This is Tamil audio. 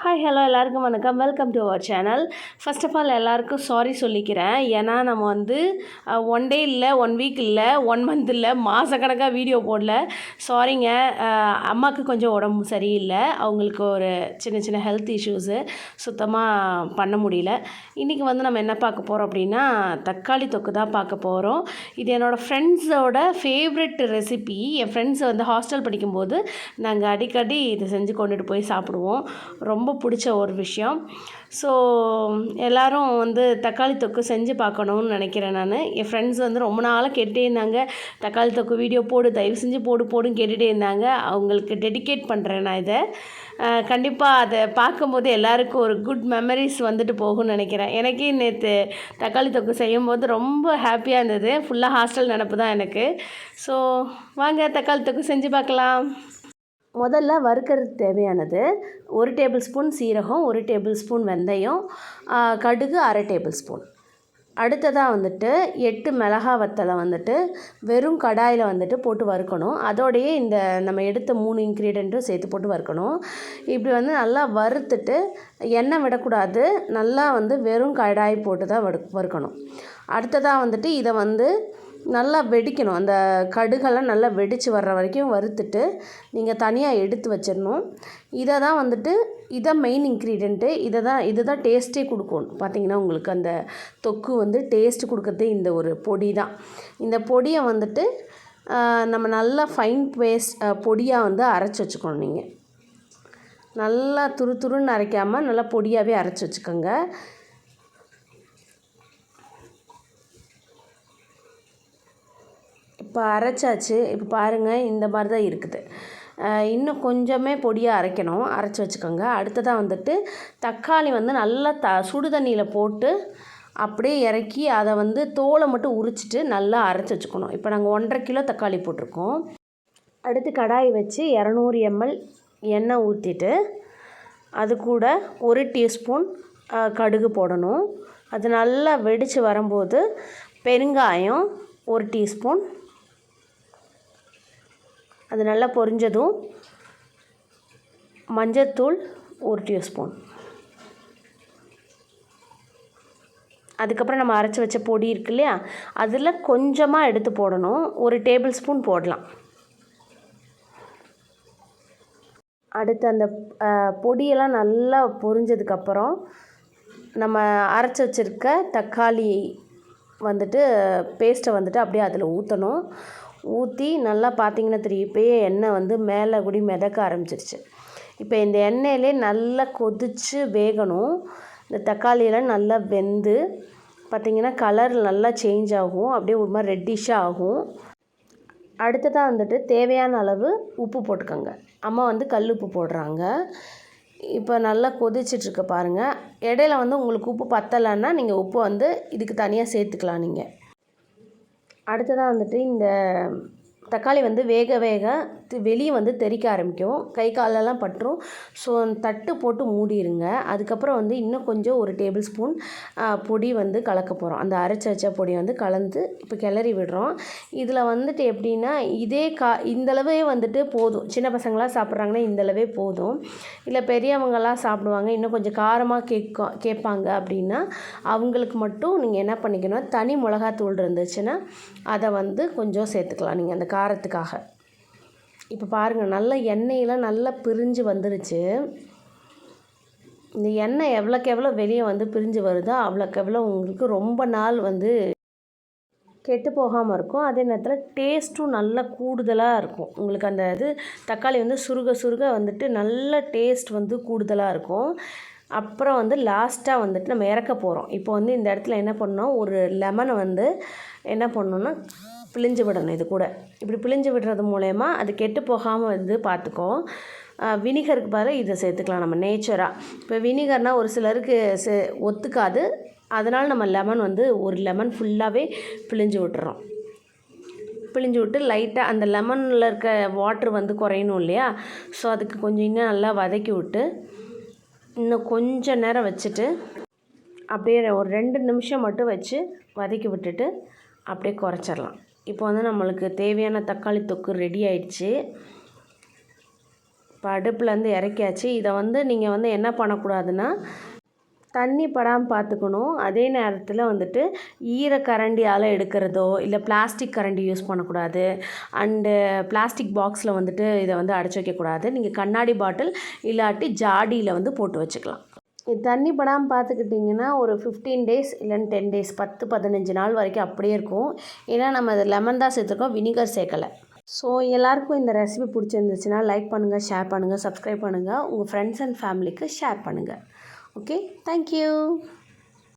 ஹாய் ஹலோ எல்லாருக்கும் வணக்கம். Welcome to our channel. First of all எல்லாருக்கும் சாரி சொல்லிக்கிறேன். ஏன்னா நம்ம வந்து ஒன் டே இல்லை, 1 வீக் இல்லை, 1 மந்த் இல்லை, மாதக்கணக்காக வீடியோ போடல. சாரிங்க. அம்மாவுக்கு கொஞ்சம் உடம்பு சரியில்லை. அவங்களுக்கு ஒரு சின்ன சின்ன ஹெல்த் இஷ்யூஸு, சுத்தமாக பண்ண முடியல. இன்றைக்கி வந்து நம்ம என்ன பார்க்க போகிறோம் அப்படின்னா, தக்காளி தொக்கு தான் பார்க்க போகிறோம். இது என்னோடய ஃப்ரெண்ட்ஸோட ஃபேவரெட் ரெசிபி. என் ஃப்ரெண்ட்ஸ் வந்து ஹாஸ்டல் படிக்கும்போது நாங்கள் அடிக்கடி இதை செஞ்சு கொண்டுட்டு போய் சாப்பிடுவோம். ரொம்ப பிடிச்ச ஒரு விஷயம். ஸோ எல்லோரும் வந்து தக்காளி தொக்கு செஞ்சு பார்க்கணுன்னு நினைக்கிறேன். நான் என் ஃப்ரெண்ட்ஸ் வந்து ரொம்ப நாளாக கேட்டுகிட்டே இருந்தாங்க, தக்காளி தொக்கு வீடியோ போடு, தயவு செஞ்சு போடுன்னு கேட்டுகிட்டே இருந்தாங்க. அவங்களுக்கு டெடிகேட் பண்ணுறேன் நான் இதை. கண்டிப்பாக அதை பார்க்கும்போது எல்லாருக்கும் ஒரு குட் மெமரிஸ் வந்துட்டு போகும்னு நினைக்கிறேன். எனக்கே நேற்று தக்காளி தொக்கு செய்யும்போது ரொம்ப ஹாப்பியாக இருந்தது. ஃபுல்லாக ஹாஸ்டல் நினப்பு தான் எனக்கு. ஸோ வாங்க தக்காளி தொக்கு செஞ்சு பார்க்கலாம். முதல்ல வறுக்கிறதுக்கு தேவையானது 1 டேபிள் ஸ்பூன் சீரகம், 1 டேபிள் ஸ்பூன் வெந்தயம், கடுகு 1/2 டேபிள் ஸ்பூன். அடுத்ததாக வந்துட்டு 8 மிளகா வத்தலை வந்துட்டு வெறும் கடாயில் வந்துட்டு போட்டு வறுக்கணும். அதோடையே இந்த நம்ம எடுத்த 3 இன்க்ரீடியண்ட்டும் சேர்த்து போட்டு வறுக்கணும். இப்படி வந்து நல்லா வறுத்துட்டு எண்ணெய் விடக்கூடாது. நல்லா வந்து வெறும் கடாய் போட்டு தான் வறுக்கணும். அடுத்ததாக வந்துட்டு இதை வந்து நல்லா வெடிக்கணும். அந்த கடுகெல்லாம் நல்லா வெடித்து வர்ற வரைக்கும் வறுத்துட்டு நீங்கள் தனியாக எடுத்து வச்சிடணும். இதை தான் வந்துட்டு இதான் மெயின் இன்க்ரீடியண்ட்டு. இது தான் டேஸ்ட்டே கொடுக்கும். பார்த்திங்கன்னா உங்களுக்கு அந்த தொக்கு வந்து டேஸ்ட்டு கொடுக்குறதே இந்த ஒரு பொடி தான். இந்த பொடியை வந்துட்டு நம்ம நல்லா ஃபைன் பொடியாக வந்து அரைச்சி வச்சுக்கணும். நீங்கள் நல்லா துருன்னு அரைக்காமல் நல்லா பொடியாகவே அரைச்சி வச்சுக்கோங்க. இப்போ அரைச்சாச்சு. இப்போ பாருங்கள், இந்த மாதிரி தான் இருக்குது. இன்னும் கொஞ்சமே பொடியாக அரைக்கணும். அரைச்சி வச்சுக்கோங்க. அடுத்ததாக வந்துட்டு தக்காளி வந்து நல்லா சுடு தண்ணியில் போட்டு அப்படியே இறக்கி அதை வந்து தோலை மட்டும் உரிச்சிட்டு நல்லா அரைச்சி வச்சுக்கணும். இப்போ நாங்கள் 1.5 கிலோ தக்காளி போட்டிருக்கோம். அடுத்து கடாய் வச்சு 200 ml எண்ணெய் ஊற்றிட்டு அது கூட 1 டீஸ்பூன் கடுகு போடணும். அது நல்லா வெடித்து வரும்போது பெருங்காயம் 1 டீஸ்பூன், அது நல்லா பொரிஞ்சதும் மஞ்சத்தூள் 1 டீஸ்பூன். அதுக்கப்புறம் நம்ம அரைச்சி வச்ச பொடி இருக்கு இல்லையா, அதில் கொஞ்சமாக எடுத்து போடணும். 1 டேபிள் ஸ்பூன் போடலாம். அடுத்து அந்த பொடியெல்லாம் நல்லா பொரிஞ்சதுக்கப்புறம் நம்ம அரைச்சி வச்சுருக்க தக்காளி வந்துட்டு பேஸ்ட்டை வந்துட்டு அப்படியே அதில் ஊற்றணும். ஊற்றி நல்லா பார்த்திங்கன்னா தெரியும், இப்போயே எண்ணெய் வந்து மேலே கூடி மிதக்க ஆரம்பிச்சிருச்சு. இப்போ இந்த எண்ணெயிலே நல்லா கொதித்து வேகணும். இந்த தக்காளியெல்லாம் நல்லா வெந்து பார்த்திங்கன்னா கலர் நல்லா சேஞ்ச் ஆகும். அப்படியே ஒரு மாதிரி ரெட்டிஷாக ஆகும். அடுத்ததாக வந்துட்டு தேவையான அளவு உப்பு போட்டுக்கோங்க. அம்மா வந்து கல் உப்பு போடுறாங்க. இப்போ நல்லா கொதிச்சிட்ருக்கு பாருங்கள். இடையில வந்து உங்களுக்கு உப்பு பத்தலைன்னா நீங்கள் உப்பு வந்து இதுக்கு தனியாக சேர்த்துக்கலாம். நீங்கள் அடுத்ததாக வந்துட்டு இந்த தக்காளி வந்து வேக வெளியே வந்து தெறிக்க ஆரம்பிக்கும், கை காலெல்லாம் பட்டுரும். ஸோ தட்டு போட்டு மூடிடுங்க. அதுக்கப்புறம் வந்து இன்னும் கொஞ்சம் 1 டேபிள் ஸ்பூன் பொடி வந்து கலக்க போகிறோம். அந்த அரைச்சி வச்ச பொடி வந்து கலந்து இப்போ கிளறி விடுறோம். இதில் வந்துட்டு எப்படின்னா இந்தளவே வந்துட்டு போதும். சின்ன பசங்களாம் சாப்பிட்றாங்கன்னா இந்தளவே போதும். இல்லை பெரியவங்களாம் சாப்பிடுவாங்க, இன்னும் கொஞ்சம் காரமாக கேட்பாங்க அப்படின்னா அவங்களுக்கு மட்டும் நீங்கள் என்ன பண்ணிக்கணும், தனி மிளகாத்தூள் இருந்துச்சுன்னா அதை வந்து கொஞ்சம் சேர்த்துக்கலாம் நீங்கள் அந்த காரத்துக்காக. இப்போ பாருங்கள், நல்லா எண்ணெயெல்லாம் நல்லா பிரிஞ்சு வந்துருச்சு. இந்த எண்ணெய் எவ்வளோக்கு எவ்வளோ வெளியே வந்து பிரிஞ்சு வருதோ அவ்வளோக்கு எவ்வளோ உங்களுக்கு ரொம்ப நாள் வந்து கெட்டு போகாமல் இருக்கும். அதே நேரத்தில் டேஸ்ட்டும் நல்லா கூடுதலாக இருக்கும். உங்களுக்கு அந்த தக்காளி வந்து சுருக வந்துட்டு நல்ல டேஸ்ட் வந்து கூடுதலாக இருக்கும். அப்புறம் வந்து லாஸ்ட்டாக வந்துட்டு நம்ம இறக்க போகிறோம். இப்போ வந்து இந்த இடத்துல என்ன பண்ணோம், ஒரு லெமனை வந்து என்ன பண்ணணுன்னா பிழிஞ்சு விடணும். இது கூட இப்படி பிழிஞ்சு விடுறது மூலயமா அது கெட்டு போகாமல் வந்து பார்த்துக்கோ. வினிகருக்கு பதிலாக இதை சேர்த்துக்கலாம் நம்ம நேச்சராக. இப்போ வினிகர்னால் ஒரு சிலருக்கு ஒத்துக்காது. அதனால் நம்ம லெமன் வந்து ஒரு லெமன் ஃபுல்லாகவே பிழிஞ்சு விட்டுறோம். பிழிஞ்சு விட்டு லைட்டாக அந்த லெமனில் இருக்க வாட்ரு வந்து குறையணும் இல்லையா, ஸோ அதுக்கு கொஞ்சம் இன்னும் நல்லா வதக்கி விட்டு இன்னும் கொஞ்சம் நேரம் வச்சுட்டு அப்படியே ஒரு 2 நிமிஷம் மட்டும் வச்சு வதக்கி விட்டுட்டு அப்படியே குறைச்சிடலாம். இப்போ வந்து நம்மளுக்கு தேவையான தக்காளி தொக்கு ரெடி ஆயிடுச்சு. இப்போ அடுப்புலேருந்து இறக்கியாச்சு. இதை வந்து நீங்கள் வந்து என்ன பண்ணக்கூடாதுன்னா தண்ணி படாமல் பார்த்துக்கணும். அதே நேரத்தில் வந்துட்டு ஈரக்கரண்டியால் எடுக்கிறதோ இல்லை பிளாஸ்டிக் கரண்டி யூஸ் பண்ணக்கூடாது. அண்டு பிளாஸ்டிக் பாக்ஸில் வந்துட்டு இதை வந்து அடைச்சி வைக்கக்கூடாது. நீங்கள் கண்ணாடி பாட்டில் இல்லாட்டி ஜாடியில் வந்து போட்டு வச்சுக்கலாம். இது தண்ணி படாமல் பார்த்துக்கிட்டிங்கன்னா ஒரு 15 டேஸ் இல்லைன்னு 10 டேஸ் 10-15 நாள் வரைக்கும் அப்படியே இருக்கும். ஏன்னா நம்ம அது லெமன் தான் சேர்த்துருக்கோம், வினிகர் சேர்க்கலை. ஸோ எல்லாருக்கும் இந்த ரெசிபி பிடிச்சிருந்துச்சுன்னா லைக் பண்ணுங்கள், ஷேர் பண்ணுங்கள், சப்ஸ்கிரைப் பண்ணுங்கள், உங்கள் ஃப்ரெண்ட்ஸ் அண்ட் ஃபேமிலிக்கு ஷேர் பண்ணுங்கள். Okay, thank you.